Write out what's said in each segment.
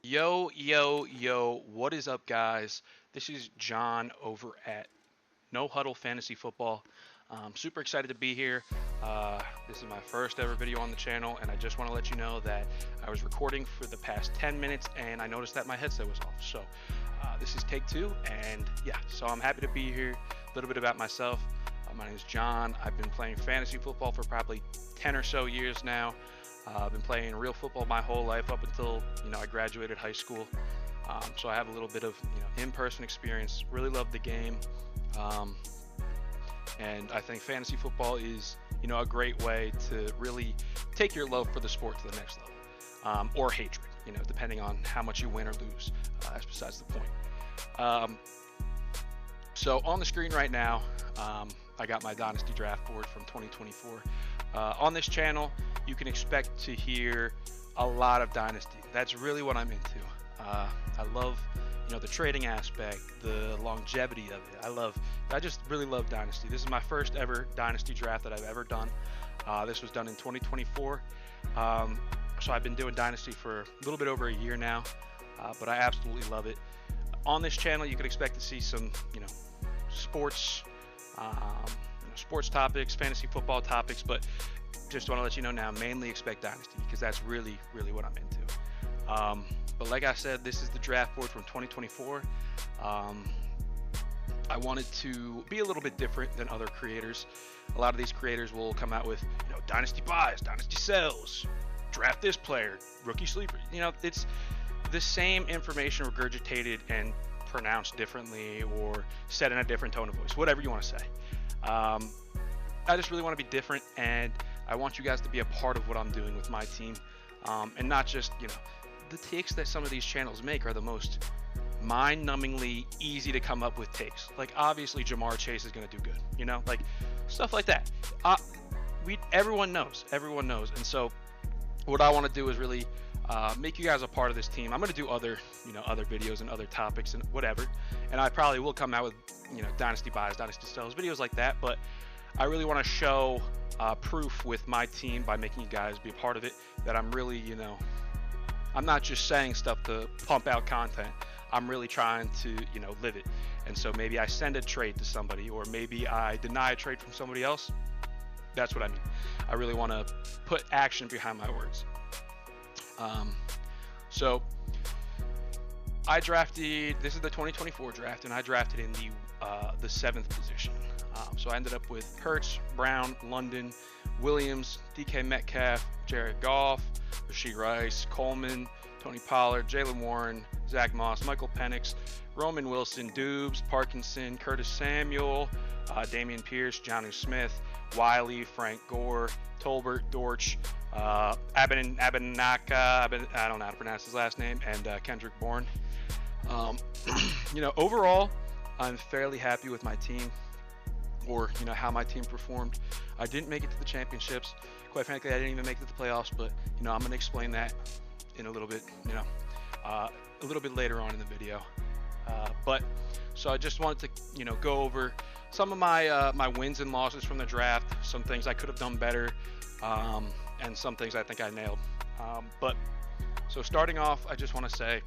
Yo, yo, yo, what is up, guys? This is John over at No Huddle Fantasy Football. Super excited to be here. This is my first ever video on the channel, and I just want to let you know that I was recording for the past 10 minutes and I noticed that my headset was off. So, this is take two, and yeah, so I'm happy to be here. A little bit about myself. My name is John. I've been playing fantasy football for probably 10 or so years now. I've been playing real football my whole life up until I graduated high school. So I have a little bit of in-person experience. Really love the game, and I think fantasy football is a great way to really take your love for the sport to the next level, or hatred, depending on how much you win or lose. That's besides the point. So on the screen right now, I got my Dynasty draft board from 2024. On this channel, you can expect to hear a lot of Dynasty. That's really what I'm into. I love, the trading aspect, the longevity of it. I just really love Dynasty. This is my first ever Dynasty draft that I've ever done. This was done in 2024. So I've been doing Dynasty for a little bit over a year now, but I absolutely love it. On this channel, you can expect to see some, sports, sports topics, fantasy football topics, but just want to let you know now, mainly expect Dynasty because that's really what I'm into. But like I said, this is the draft board from 2024. I wanted to be a little bit different than other creators. A lot of these creators will come out with, Dynasty buys, Dynasty sells, draft this player, rookie sleeper. It's the same information regurgitated and pronounced differently or said in a different tone of voice, whatever you want to say. I just really want to be different, and I want you guys to be a part of what I'm doing with my team, and not just, the takes that some of these channels make are the most mind-numbingly easy to come up with takes. Like, obviously, Jamar Chase is going to do good, like stuff like that. Everyone knows, and so what I want to do is really make you guys a part of this team. I'm going to do other videos and other topics and whatever, and I probably will come out with, Dynasty buys, Dynasty sells, videos like that, but I really want to show proof with my team by making you guys be a part of it, that I'm really, I'm not just saying stuff to pump out content. I'm really trying to, live it. And so maybe I send a trade to somebody, or maybe I deny a trade from somebody else. That's what I mean. I really want to put action behind my words. So I drafted, this is the 2024 draft, and I drafted in the 7th position. So I ended up with Hurts, Brown, London, Williams, DK Metcalf, Jared Goff, Rashee Rice, Coleman, Tony Pollard, Jalen Warren, Zach Moss, Michael Penix, Roman Wilson, Dubes, Parkinson, Curtis Samuel, Damian Pierce, Jonnu Smith, Wiley, Frank Gore, Tolbert, Dortch, Abenaka, I don't know how to pronounce his last name, and Kendrick Bourne. Overall, I'm fairly happy with my team, or how my team performed. I didn't make it to the championships. Quite frankly, I didn't even make it to the playoffs, but I'm going to explain that in a little bit, a little bit later on in the video. But so I just wanted to go over some of my wins and losses from the draft, some things I could have done better, and some things I think I nailed. But so starting off, I just want to say,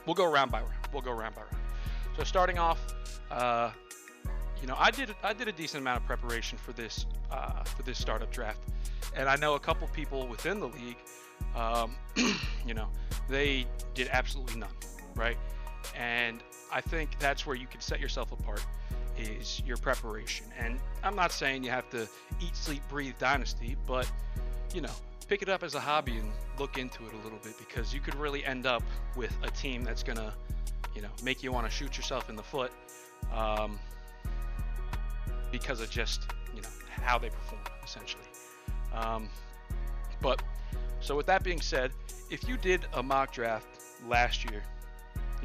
we'll go round by round. So starting off, I did a decent amount of preparation for this startup draft, and I know a couple people within the league, they did absolutely none, right? And I think that's where you can set yourself apart, is your preparation. And I'm not saying you have to eat, sleep, breathe Dynasty, but pick it up as a hobby and look into it a little bit, because you could really end up with a team that's gonna make you want to shoot yourself in the foot, because of just how they perform, essentially. But so with that being said, if you did a mock draft last year,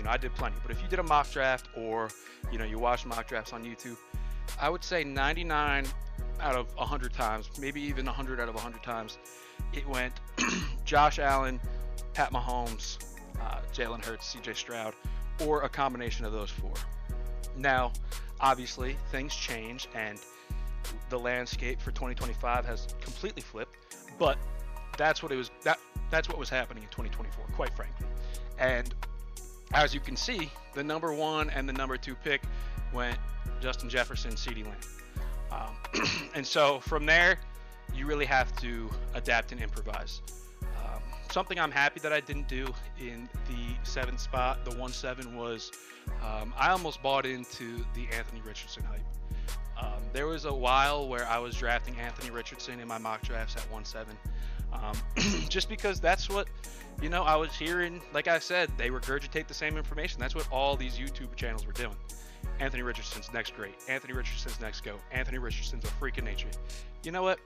I did plenty, but if you did a mock draft, or you watched mock drafts on YouTube, I would say 99 out of 100 times, maybe even 100 out of 100 times, it went Josh Allen, Pat Mahomes, Jalen Hurts, CJ Stroud, or a combination of those four. Now, obviously, things change, and the landscape for 2025 has completely flipped, but that's what it was. That's what was happening in 2024, quite frankly. And as you can see, the number 1 and the number 2 pick went Justin Jefferson, CeeDee Lamb. And so from there, you really have to adapt and improvise. Something I'm happy that I didn't do in the 7th spot, the 1-7, was I almost bought into the Anthony Richardson hype. There was a while where I was drafting Anthony Richardson in my mock drafts at 1-7, just because that's what, I was hearing. Like I said, they regurgitate the same information. That's what all these YouTube channels were doing. Anthony Richardson's next great. Anthony Richardson's next go. Anthony Richardson's a freak of nature. You know what?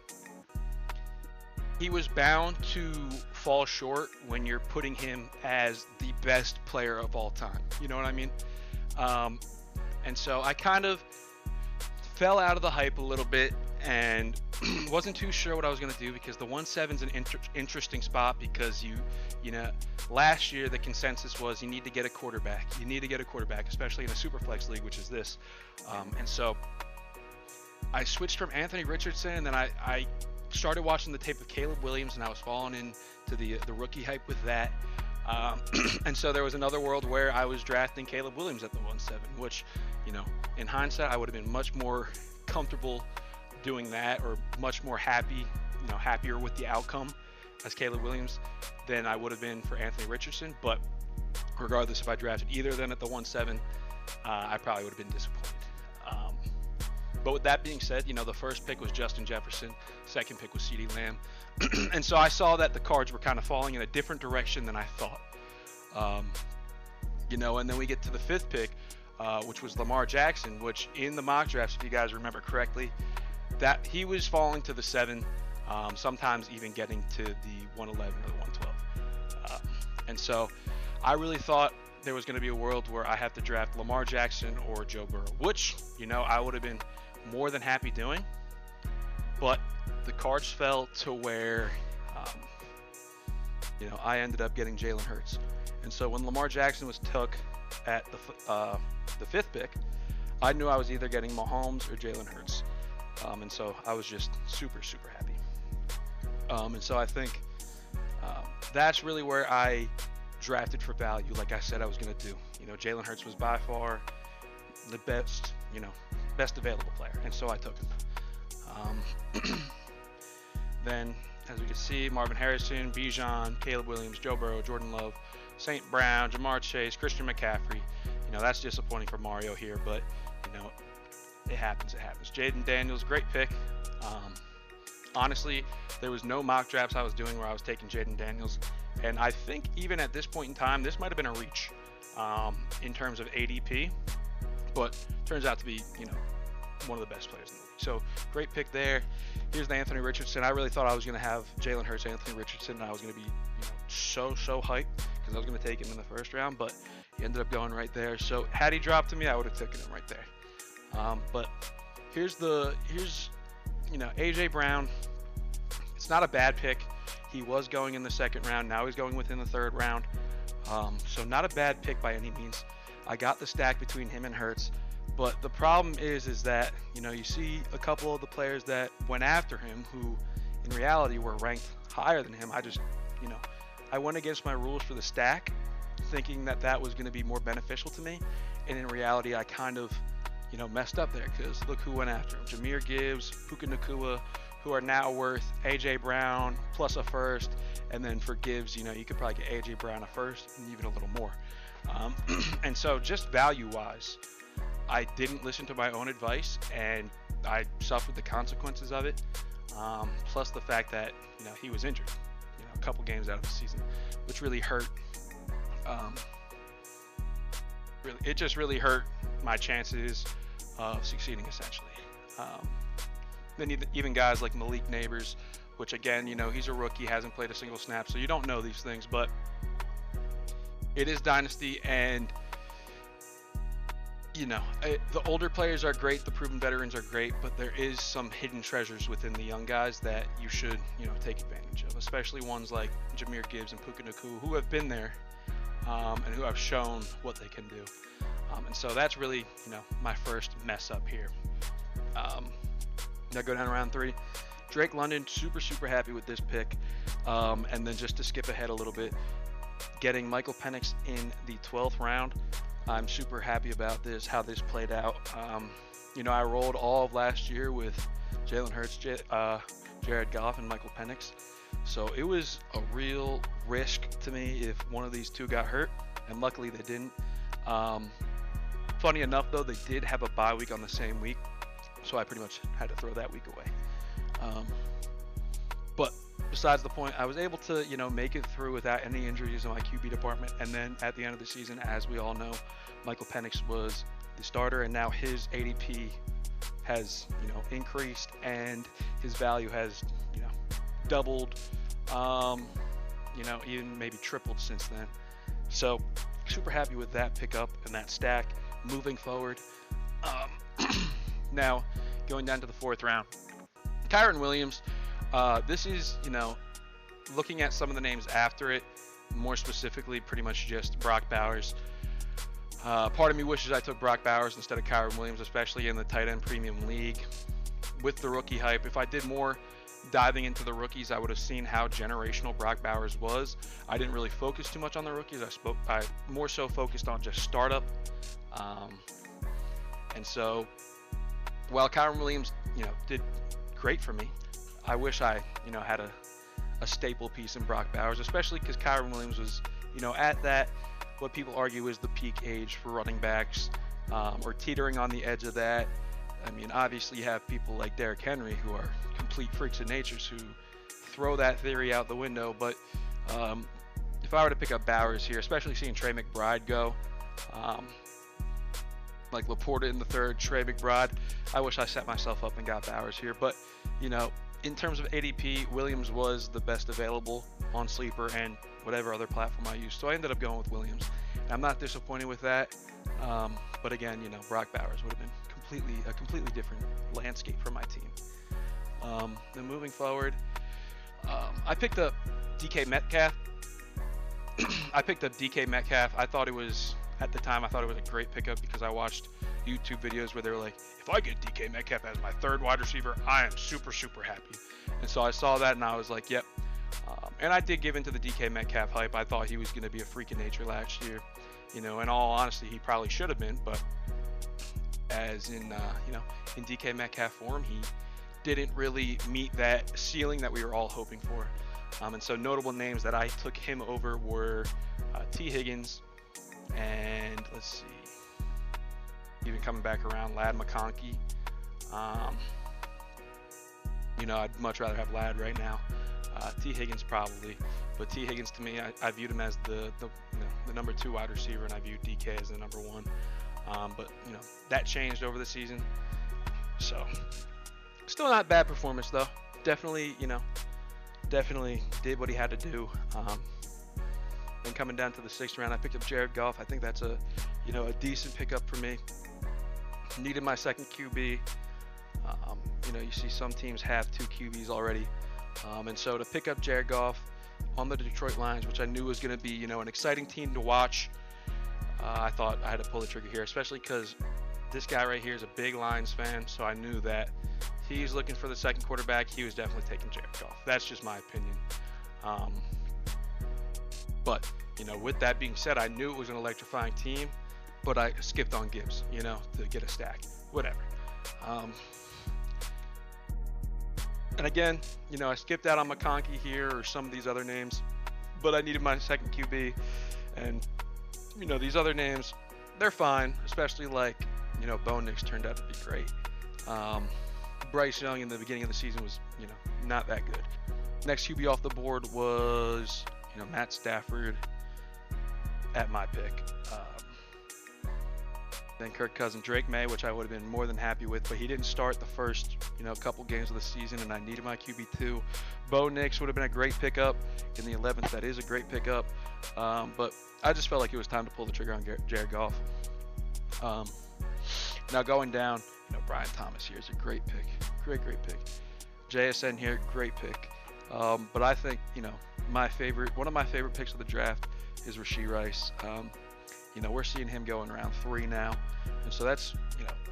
He was bound to fall short when you're putting him as the best player of all time. You know what I mean? And so I kind of fell out of the hype a little bit and wasn't too sure what I was going to do, because the 1-7 is an interesting spot, because last year the consensus was you need to get a quarterback. You need to get a quarterback, especially in a super flex league, which is this. And so I switched from Anthony Richardson, and then I started watching the tape of Caleb Williams, and I was falling into the rookie hype with that. And so there was another world where I was drafting Caleb Williams at the 1-7, which, in hindsight, I would have been much more comfortable doing that, or much more happier with the outcome as Caleb Williams than I would have been for Anthony Richardson. But regardless, if I drafted either of them at the 1-7, I probably would have been disappointed. But with that being said, the first pick was Justin Jefferson, second pick was CeeDee Lamb. And so I saw that the cards were kind of falling in a different direction than I thought. And then we get to the 5th pick, which was Lamar Jackson, which in the mock drafts, if you guys remember correctly, that he was falling to the 7, sometimes even getting to the 111 or the 112. And so I really thought there was going to be a world where I have to draft Lamar Jackson or Joe Burrow, which, I would have been more than happy doing. But the cards fell to where, I ended up getting Jalen Hurts. And so when Lamar Jackson was took at the 5th pick, I knew I was either getting Mahomes or Jalen Hurts. And so I was just super, super happy. And so I think that's really where I drafted for value, like I said I was going to do. Jalen Hurts was by far the best, best available player, and so I took him. Then, as we can see, Marvin Harrison, Bijan, Caleb Williams, Joe Burrow, Jordan Love, St. Brown, Jamar Chase, Christian McCaffrey. That's disappointing for Mario here, but it happens. It happens. Jaden Daniels, great pick. Honestly, there was no mock drafts I was doing where I was taking Jaden Daniels, and I think even at this point in time, this might have been a reach in terms of ADP, but turns out to be, one of the best players in the league. So great pick there. Here's the Anthony Richardson. I really thought I was going to have Jalen Hurts, Anthony Richardson, and I was going to be, so hyped because I was going to take him in the first round, but he ended up going right there. So had he dropped to me, I would have taken him right there. But here's AJ Brown. It's not a bad pick. He was going in the 2nd round. Now he's going within the 3rd round. So not a bad pick by any means. I got the stack between him and Hurts. But the problem is that, you see a couple of the players that went after him who in reality were ranked higher than him. I went against my rules for the stack, thinking that was going to be more beneficial to me. And in reality, I kind of, messed up there, because look who went after him. Jahmyr Gibbs, Puka Nacua, who are now worth AJ Brown plus a 1st. And then for Gibbs, you could probably get AJ Brown a 1st and even a little more. And so just value-wise, I didn't listen to my own advice, and I suffered the consequences of it. Plus the fact that, he was injured, a couple games out of the season, which really hurt. It just really hurt my chances of succeeding, essentially. Then even guys like Malik Neighbors, which again, he's a rookie, hasn't played a single snap, so you don't know these things, but it is Dynasty, and the older players are great, the proven veterans are great, but there is some hidden treasures within the young guys that you should, take advantage of, especially ones like Jahmyr Gibbs and Puka Nacua, who have been there and who have shown what they can do. And so that's really, my first mess up here. Now go down to round 3. Drake London, super happy with this pick. And then just to skip ahead a little bit, getting Michael Penix in the 12th round. I'm super happy about this, how this played out. I rolled all of last year with Jalen Hurts, Jared Goff, and Michael Penix. So it was a real risk to me if one of these two got hurt, and luckily they didn't. Funny enough, though, they did have a bye week on the same week, so I pretty much had to throw that week away. But besides the point, I was able to, make it through without any injuries in my QB department. And then at the end of the season, as we all know, Michael Penix was the starter, and now his ADP has, increased, and his value has, doubled, even maybe tripled since then. So super happy with that pickup and that stack moving forward. Now going down to the 4th round, Kyren Williams. This is, looking at some of the names after it, more specifically, pretty much just Brock Bowers. Part of me wishes I took Brock Bowers instead of Kyren Williams, especially in the tight end premium league. With the rookie hype, if I did more diving into the rookies, I would have seen how generational Brock Bowers was. I didn't really focus too much on the rookies. I more so focused on just startup. And so, while Kyren Williams, did great for me, I wish I, had a staple piece in Brock Bowers, especially because Kyren Williams was, at that, what people argue is the peak age for running backs, or teetering on the edge of that. I mean, obviously you have people like Derrick Henry who are complete freaks of nature who throw that theory out the window. But if I were to pick up Bowers here, especially seeing Trey McBride go, like Laporta in the 3rd, Trey McBride, I wish I set myself up and got Bowers here. But, in terms of ADP, Williams was the best available on Sleeper and whatever other platform I used. So I ended up going with Williams. And I'm not disappointed with that. But again, Brock Bowers would have been a completely different landscape for my team. Then moving forward, I picked up DK Metcalf. I thought it was, at the time, a great pickup because I watched YouTube videos where they were like, if I get DK Metcalf as my 3rd wide receiver, I am super happy. And so I saw that and I was like, yep. And I did give into the DK Metcalf hype. I thought he was going to be a freak of nature last year. In all honesty, he probably should have been, but as in, in DK Metcalf form, he didn't really meet that ceiling that we were all hoping for. And so notable names that I took him over were T. Higgins, and let's see, even coming back around, Ladd McConkey. I'd much rather have Ladd right now. T. Higgins probably, but T. Higgins to me, I viewed him as the number 2 wide receiver, and I viewed DK as the number 1. But that changed over the season. So still not bad performance though. Definitely did what he had to do. Then coming down to the 6th round, I picked up Jared Goff. I think that's a decent pickup for me. Needed my 2nd QB. You see some teams have 2 QBs already. And so to pick up Jared Goff on the Detroit Lions, which I knew was going to be, an exciting team to watch, I thought I had to pull the trigger here, especially because this guy right here is a big Lions fan. So I knew that he's looking for the 2nd quarterback. He was definitely taking Jared Goff. That's just my opinion. But, with that being said, I knew it was an electrifying team, but I skipped on Gibbs, to get a stack, whatever. And again, I skipped out on McConkey here or some of these other names, but I needed my 2nd QB. And, these other names, they're fine, especially like, Bo Nix turned out to be great. Bryce Young in the beginning of the season was, not that good. Next QB off the board was, Matt Stafford at my pick. Then Kirk Cousins, Drake May, which I would have been more than happy with, but he didn't start the first, couple games of the season, and I needed my QB2. Bo Nix would have been a great pickup in the 11th. That is a great pickup, but I just felt like it was time to pull the trigger on Jared Goff. Now going down, Brian Thomas here is a great pick, great pick. JSN here, great pick. But I think, one of my favorite picks of the draft is Rashee Rice. We're seeing him going around 3 now. And so that's,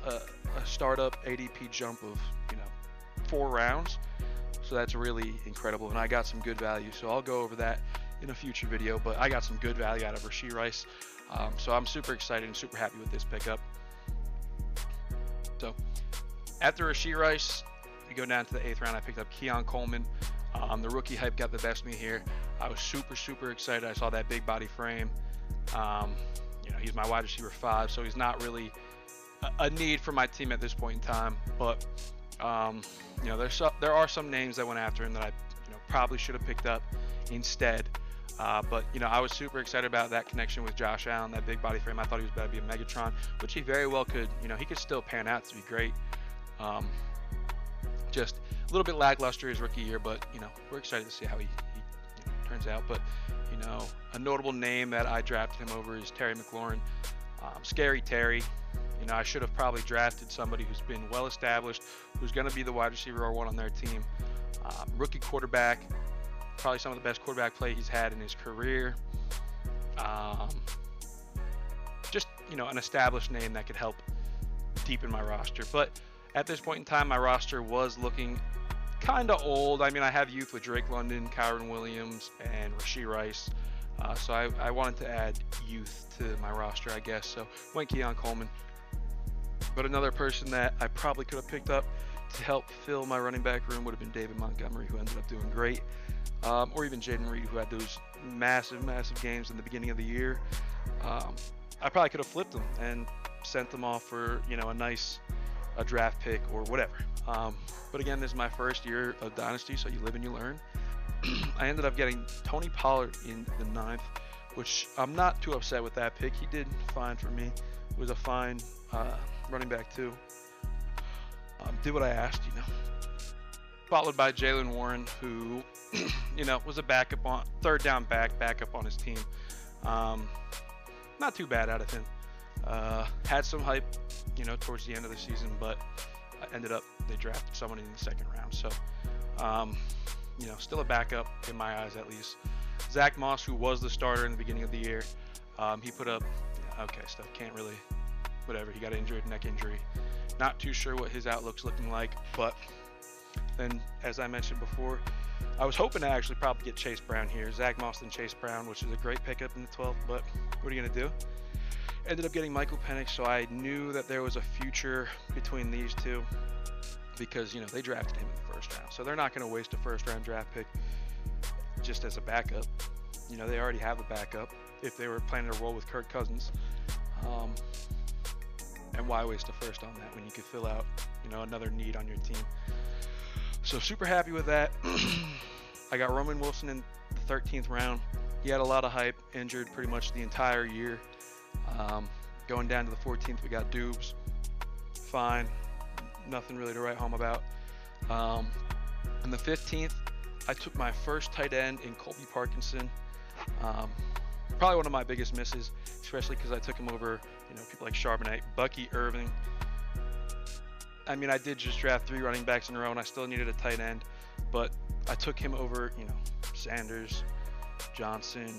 a startup ADP jump of, 4 rounds. So that's really incredible, and I got some good value. So I'll go over that in a future video, but I got some good value out of Rashee Rice. So I'm super excited and super happy with this pickup. So after Rashee Rice, we go down to the 8th round. I picked up Keon Coleman. The rookie hype got the best of me here. I was super excited. I saw that big body frame. You know, he's my wide receiver 5, so he's not really a need for my team at this point in time. But you know, there are some names that went after him that I probably should have picked up instead. But you know, I was super excited about that connection with Josh Allen, that big body frame. I thought he was about to be a Megatron, which he very well could. You know, he could still pan out to be great. Just a little bit lackluster his rookie year, but you know, we're excited to see how he turns out. But you know, a notable name that I drafted him over is Terry McLaurin. Scary Terry. You know, I should have probably drafted somebody who's been well established, who's going to be the wide receiver or 1 on their team. Rookie quarterback, probably some of the best quarterback play he's had in his career. Just, you know, an established name that could help deepen my roster. But at this point in time, my roster was looking kind of old. I mean, I have youth with Drake London, Kyron Williams, and Rashee Rice. So I wanted to add youth to my roster, I guess. So went Keon Coleman. But another person that I probably could have picked up to help fill my running back room would have been David Montgomery, who ended up doing great. Or even Jaden Reed, who had those massive games in the beginning of the year. I probably could have flipped them and sent them off for, you know, a draft pick or whatever. But again, this is my first year of Dynasty, so you live and you learn. I ended up getting Tony Pollard in the 9th, which I'm not too upset with that pick. He did fine for me. It was a fine running back too. Did what I asked, you know. Followed by Jaylen Warren, who, you know, was a backup on third down backup on his team. Not too bad out of him. Had some hype, you know, towards the end of the season, but ended up they drafted someone in the 2nd round. So, you know, still a backup in my eyes at least. Zach Moss, who was the starter in the beginning of the year, he put up, okay, stuff can't really, whatever. He got injured, neck injury. Not too sure what his outlook's looking like, but then, as I mentioned before, I was hoping to actually probably get Chase Brown here. Zach Moss and Chase Brown, which is a great pickup in the 12th, but what are you going to do? Ended up getting Michael Penix, so I knew that there was a future between these two because, you know, they drafted him in the 1st round. So they're not going to waste a 1st-round draft pick just as a backup. You know, they already have a backup if they were planning to roll with Kirk Cousins. And why waste a 1st on that when you could fill out, you know, another need on your team? So super happy with that. I got Roman Wilson in the 13th round. He had a lot of hype, injured pretty much the entire year. Going down to the 14th, we got Dubes. Fine. Nothing really to write home about. In the 15th, I took my first tight end in Colby Parkinson. Probably one of my biggest misses, especially because I took him over, you know, people like Charbonnet, Bucky Irving. I mean, I did just draft 3 running backs in a row, and I still needed a tight end, but I took him over, you know, Sanders, Johnson,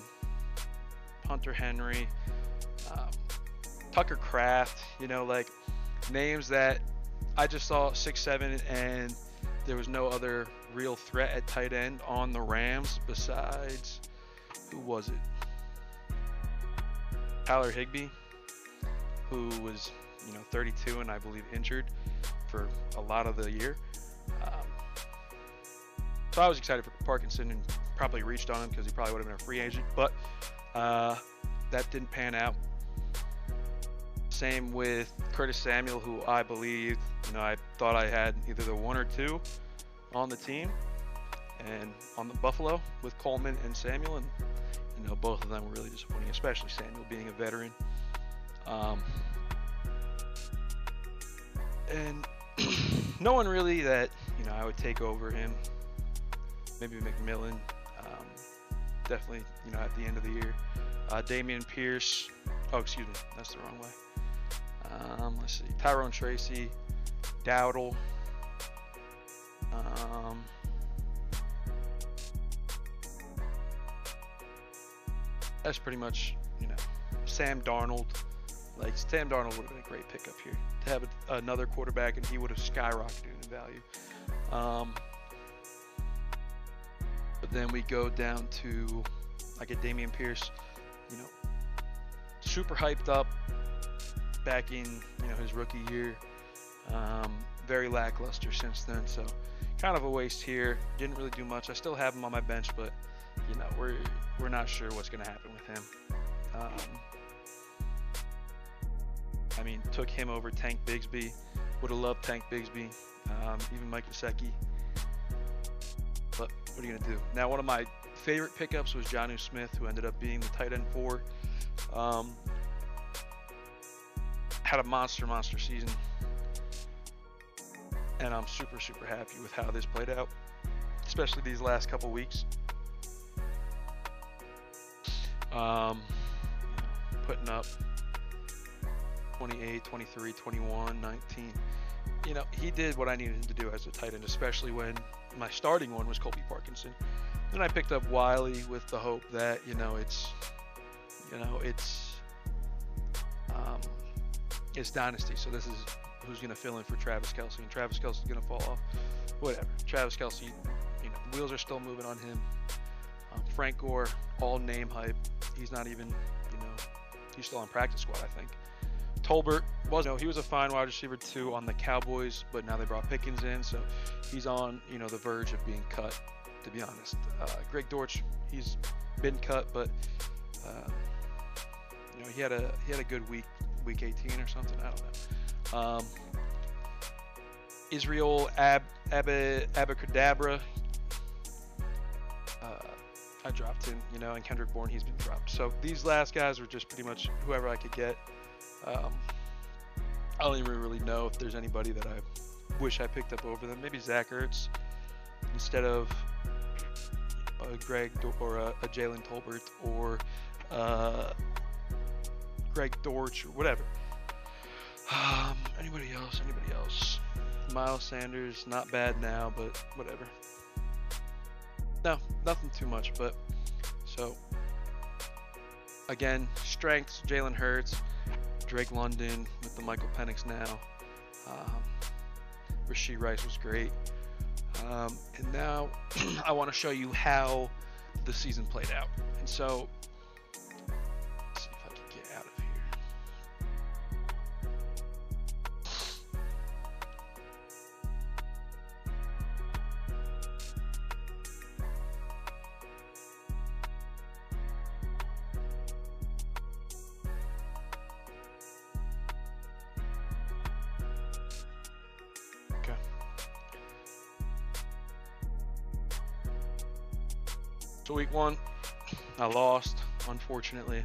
Hunter Henry, Tucker Kraft, you know, like names that I just saw 6'7", and there was no other real threat at tight end on the Rams besides, who was it? Tyler Higbee, who was, you know, 32 and I believe injured for a lot of the year. So I was excited for Parkinson and probably reached on him because he probably would have been a free agent, but that didn't pan out. Same with Curtis Samuel, who I believe, you know, I thought I had either the 1 or 2 on the team, and on the Buffalo with Coleman and Samuel, and you know, both of them were really disappointing, especially Samuel being a veteran. And no one really that, you know, I would take over him. Maybe McMillan, definitely, you know, at the end of the year. Damian Pierce, oh, excuse me, that's the wrong way. Let's see, Tyrone Tracy, Dowdle, that's pretty much, you know, Sam Darnold. Like, Sam Darnold would have been a great pickup here to have another quarterback, and he would have skyrocketed in value. But then we go down to, I get Dameon Pierce, super hyped up back in, his rookie year. Very lackluster since then, so kind of a waste here. Didn't really do much. I still have him on my bench, but we're not sure what's going to happen with him. Took him over Tank Bigsby. Would have loved Tank Bigsby, even Mike Gesicki. But what are you going to do? Now, one of my favorite pickups was Jonnu Smith, who ended up being the tight end 4. Had a monster season. And I'm super happy with how this played out, especially these last couple weeks. Putting up 28, 23, 21, 19. He did what I needed him to do as a tight end, especially when my starting one was Colby Parkinson. Then I picked up Wiley with the hope that, it's Dynasty, so this is who's going to fill in for Travis Kelce, and Travis Kelce's going to fall off. Whatever. Travis Kelce, wheels are still moving on him. Frank Gore, all name hype. He's not even, he's still on practice squad, I think. Tolbert he was a fine wide receiver 2 on the Cowboys, but now they brought Pickens in, so he's on, the verge of being cut, to be honest. Greg Dortch, he's been cut, but he had a good week 18 or something. I don't know. Israel Abacadabra, I dropped him, and Kendrick Bourne, he's been dropped. So these last guys were just pretty much whoever I could get. I don't even really know if there's anybody that I wish I picked up over them. Maybe Zach Ertz instead of Greg or a Jalen Tolbert or Greg Dortch or whatever. Anybody else? Miles Sanders, not bad now, but whatever. No, nothing too much, but so again, strengths, Jalen Hurts, Drake London with the Michael Penix now. Rashee Rice was great. And now I want to show you how the season played out. And so let's see if I can get out of here. So week 1, I lost, unfortunately.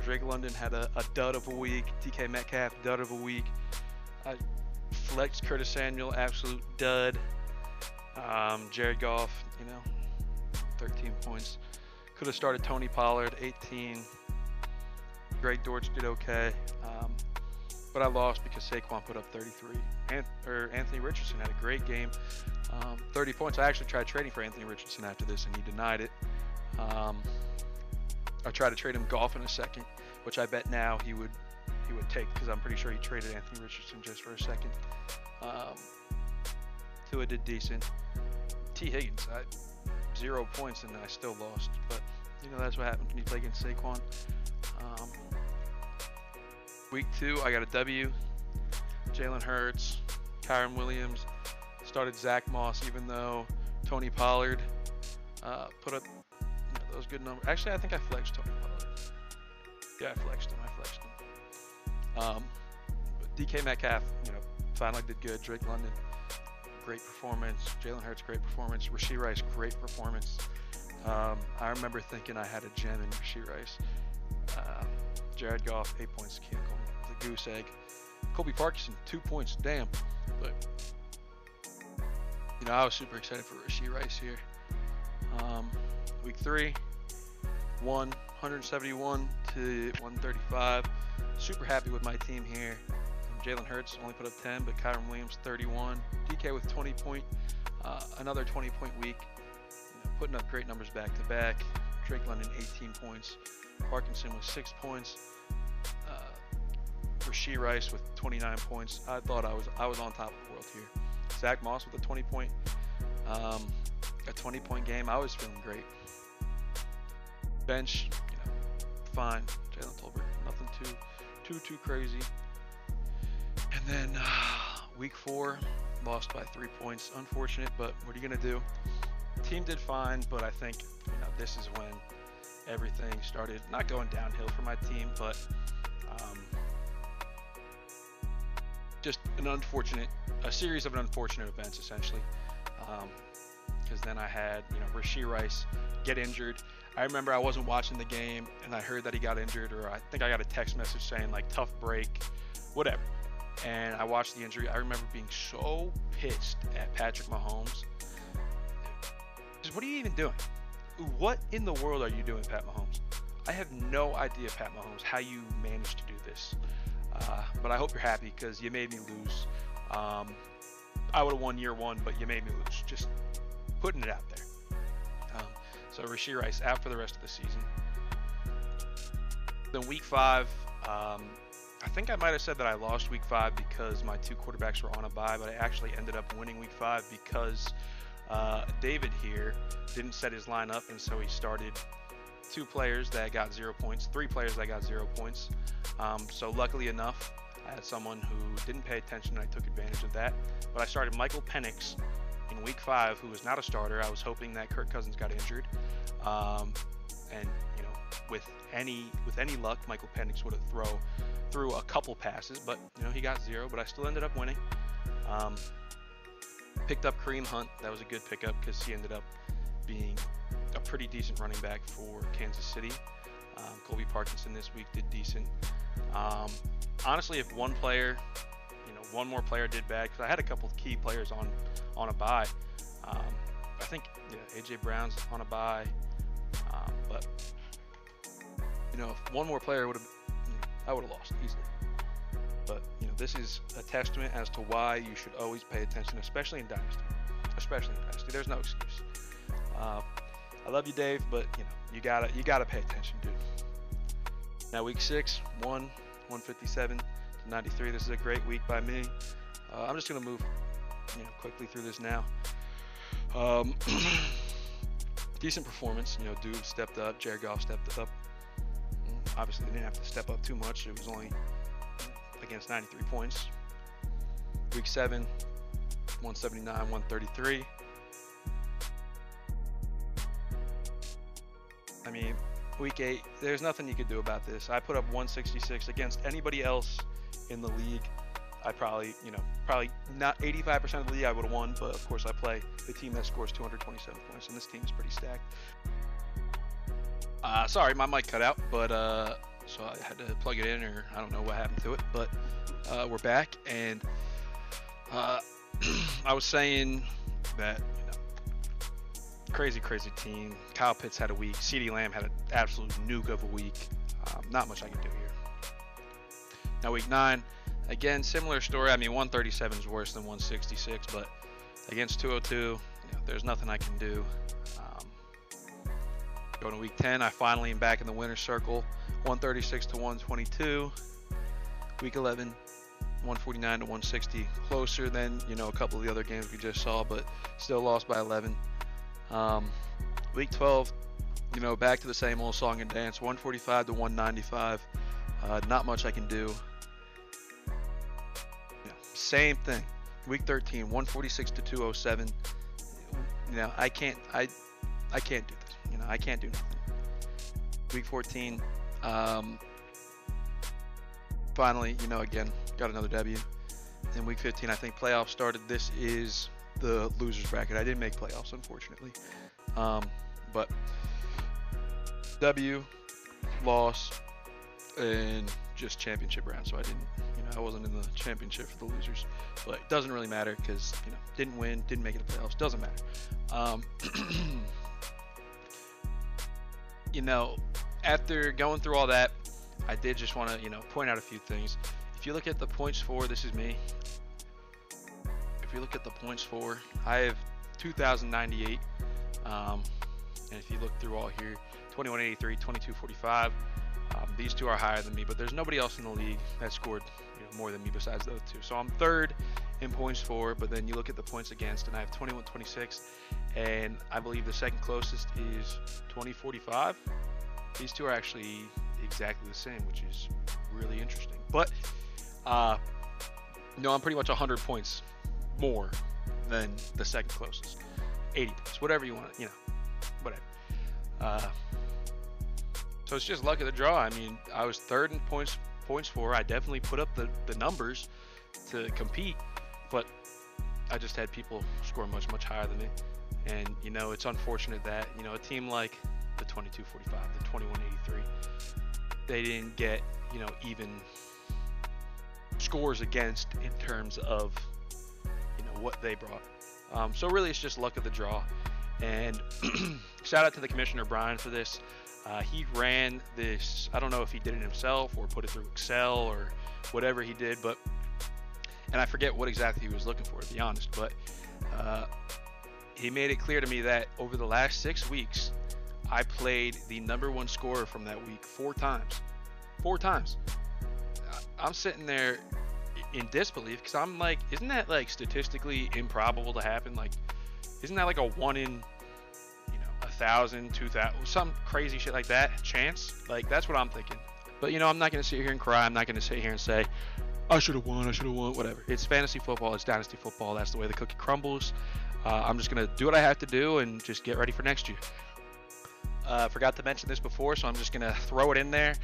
Drake London had a dud of a week. DK Metcalf, dud of a week. I flexed Curtis Samuel, absolute dud. Jared Goff, 13 points. Could have started Tony Pollard, 18. Greg Dortch did okay. But I lost because Saquon put up 33. Anthony Richardson had a great game. 30 points. I actually tried trading for Anthony Richardson after this, and he denied it. I tried to trade him Goff in a second, which I bet now he would take, because I'm pretty sure he traded Anthony Richardson just for a second. Tua did decent. T. Higgins, 0 points, and I still lost. But that's what happens when you play against Saquon. Week 2, I got a W. Jalen Hurts, Kyren Williams. Started Zach Moss, even though Tony Pollard put up those good numbers. Actually, I think I flexed Tony Pollard. Yeah, I flexed him. But DK Metcalf, finally did good. Drake London, great performance. Jalen Hurts, great performance. Rashee Rice, great performance. I remember thinking I had a gem in Rashee Rice. Jared Goff, 8 points. Can't call him the goose egg. Colby Parkinson, 2 points. Damn. But I was super excited for Rashee Rice here. Week 3, 171 to 135. Super happy with my team here. Jalen Hurts only put up 10, but Kyren Williams 31. DK with 20 point, another 20 point week. Putting up great numbers back to back. Drake London 18 points. Parkinson with 6 points. Rashee Rice with 29 points. I thought I was on top of the world here. Zach Moss with a 20 point. a 20-point game, I was feeling great. Bench, fine. Jalen Tolbert, nothing too crazy. And then week 4, lost by 3 points. Unfortunate, but what are you gonna do? Team did fine, but I think this is when everything started not going downhill for my team, but just a series of unfortunate events essentially. Because then I had Rashee Rice get injured. I remember I wasn't watching the game and I heard that he got injured, or I think I got a text message saying like tough break, whatever. And I watched the injury. I remember being so pissed at Patrick Mahomes. What are you even doing? What in the world are you doing, Pat Mahomes? I have no idea, Pat Mahomes, how you managed to do this. But I hope you're happy because you made me lose. I would have won year 1, but you made me lose. Just putting it out there. So Rashee Rice out for the rest of the season. Then week 5, I think I might have said that I lost week 5 because my 2 quarterbacks were on a bye, but I actually ended up winning week 5 because David here didn't set his lineup, and so he started 2 players that got 0 points, 3 players that got 0 points. So luckily enough, I had someone who didn't pay attention, and I took advantage of that. But I started Michael Penix in week 5, who was not a starter. I was hoping that Kirk Cousins got injured, and with any luck, Michael Penix would have threw a couple passes, but he got 0. But I still ended up winning. Picked up Kareem Hunt. That was a good pickup because he ended up being a pretty decent running back for Kansas City. Colby Parkinson this week did decent. Honestly, if one more player did bad, because I had a couple of key players on a bye. I think AJ Brown's on a bye, but if one more player would have, I would have lost easily. But this is a testament as to why you should always pay attention, especially in Dynasty. There's no excuse. I love you, Dave, but you gotta pay attention, dude. Now week 6, 157 to 93. This is a great week by me. I'm just gonna move quickly through this now. Decent performance. Dude stepped up. Jared Goff stepped up. Obviously, they didn't have to step up too much. It was only against 93 points. Week 7, 179, 133. I mean, week 8, there's nothing you could do about this. I put up 166 against anybody else in the league. I probably not 85% of the league I would have won, but of course I play the team that scores 227 points, and this team is pretty stacked. Sorry, my mic cut out, but so I had to plug it in, or I don't know what happened to it, but we're back, and I was saying that crazy team. Kyle Pitts had a week. CeeDee Lamb had an absolute nuke of a week. Not much I can do here. Now week 9, again, similar story. I mean, 137 is worse than 166, but against 202, there's nothing I can do. Going to week 10, I finally am back in the winner's circle. 136 to 122. Week 11, 149 to 160. Closer than a couple of the other games we just saw, but still lost by 11. Week 12, back to the same old song and dance. 145 to 195. Not much I can do. Same thing. Week 13, 146 to 207. I can't do this. I can't do nothing. Week 14, finally, again, got another W. In week 15, I think playoffs started. This is the losers bracket. I didn't make playoffs, unfortunately. But W, loss, and just championship round. So I didn't, I wasn't in the championship for the losers. But it doesn't really matter because, didn't win, didn't make it to playoffs. Doesn't matter. After going through all that, I did just want to, point out a few things. If you look at the points for, this is me. If you look at the points for, I have 2,098. And if you look through all here, 2183, 2245. These two are higher than me, but there's nobody else in the league that scored more than me besides those two. So I'm third in points for, but then you look at the points against, and I have 21-26, and I believe the second closest is 20-45. These two are actually exactly the same, which is really interesting. But no, I'm pretty much 100 points more than the second closest. 80 points, whatever you want, whatever. So it's just luck of the draw. I mean, I was third in points for. I definitely put up the numbers to compete, but I just had people score much higher than me. And it's unfortunate that a team like the 22-45, the 21-83, they didn't get even scores against in terms of what they brought. So really, it's just luck of the draw. And shout out to the commissioner Brian for this. He ran this. I don't know if he did it himself or put it through Excel or whatever he did, and I forget what exactly he was looking for, to be honest. But he made it clear to me that over the last 6 weeks, I played the number one scorer from that week 4 times. 4 times. I'm sitting there in disbelief because I'm like, isn't that like statistically improbable to happen? Like, isn't that like a 1 in 1,000, 2,000, some crazy shit like that chance? Like, that's what I'm thinking. But I'm not going to sit here and cry. I'm not going to sit here and say I should have won, whatever. It's fantasy football, it's dynasty football. That's the way the cookie crumbles. I'm just going to do what I have to do and just get ready for next year. Forgot to mention this before, so I'm just going to throw it in there.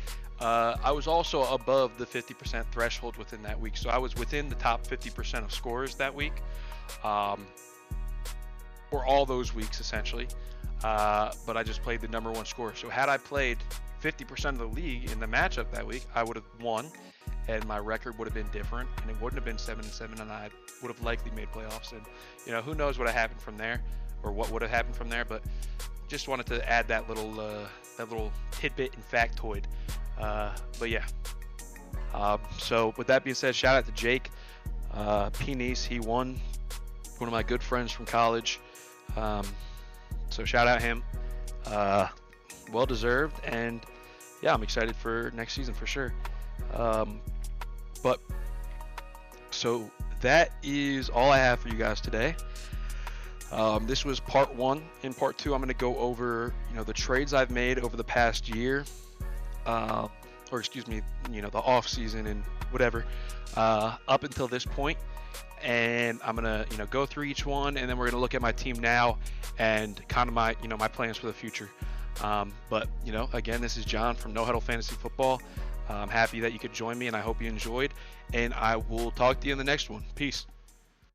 I was also above the 50% threshold within that week. So I was within the top 50% of scorers that week, for all those weeks, essentially. But I just played the number one scorer. So had I played 50% of the league in the matchup that week, I would have won, and my record would have been different, and it wouldn't have been 7-7, and I would have likely made playoffs. And who knows what happened from there, or what would have happened from there. But just wanted to add that little tidbit and factoid. But yeah. So with that being said, shout out to Jake P-Nice. He won, one of my good friends from college. So shout out him. Well deserved, and yeah, I'm excited for next season for sure. But so that is all I have for you guys today. This was part 1. In part 2, I'm going to go over the trades I've made over the past year, or excuse me, the off season and whatever, up until this point. And I'm gonna go through each one, and then we're gonna look at my team now and kind of my my plans for the future. But again, this is John from No Huddle Fantasy Football. I'm happy that you could join me, and I hope you enjoyed, and I will talk to you in the next one. Peace.